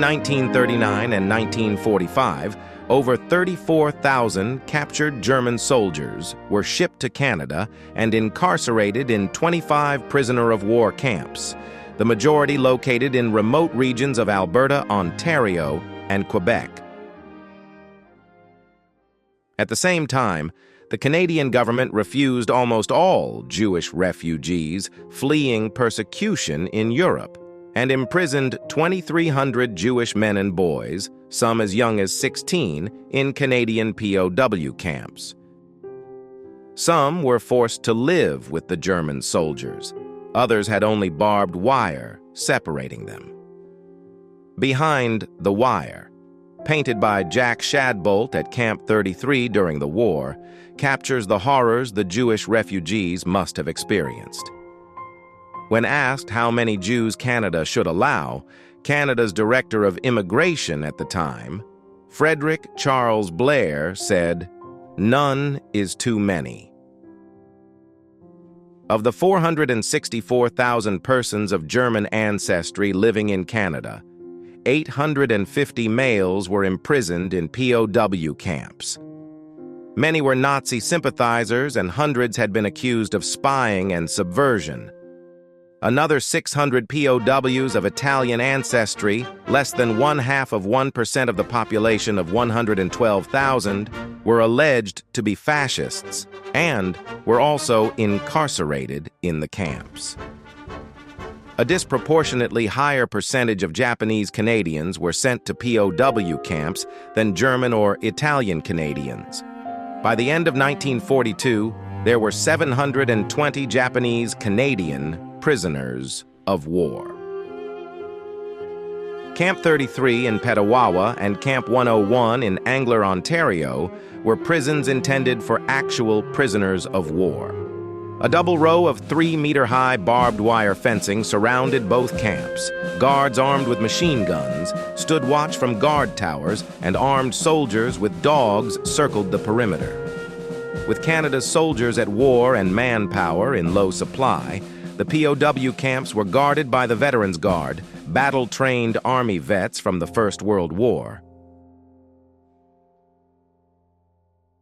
Between 1939 and 1945, over 34,000 captured German soldiers were shipped to Canada and incarcerated in 25 prisoner-of-war camps, the majority located in remote regions of Alberta, Ontario, and Quebec. At the same time, the Canadian government refused almost all Jewish refugees fleeing persecution in Europe and imprisoned 2,300 Jewish men and boys, some as young as 16, in Canadian POW camps. Some were forced to live with the German soldiers. Others had only barbed wire separating them. Behind the Wire, painted by Jack Shadbolt at Camp 33 during the war, captures the horrors the Jewish refugees must have experienced. When asked how many Jews Canada should allow, Canada's Director of Immigration at the time, Frederick Charles Blair, said, "None is too many." Of the 464,000 persons of German ancestry living in Canada, 850 males were imprisoned in POW camps. Many were Nazi sympathizers, and hundreds had been accused of spying and subversion. Another 600 POWs of Italian ancestry, less than 0.5% of the population of 112,000, were alleged to be fascists and were also incarcerated in the camps. A disproportionately higher percentage of Japanese Canadians were sent to POW camps than German or Italian Canadians. By the end of 1942, there were 720 Japanese Canadian prisoners of war. Camp 33 in Petawawa and Camp 101 in Angler, Ontario, were prisons intended for actual prisoners of war. A double row of 3-meter-high barbed wire fencing surrounded both camps. Guards armed with machine guns stood watch from guard towers, and armed soldiers with dogs circled the perimeter. With Canada's soldiers at war and manpower in low supply, the POW camps were guarded by the Veterans Guard, battle-trained Army vets from the First World War.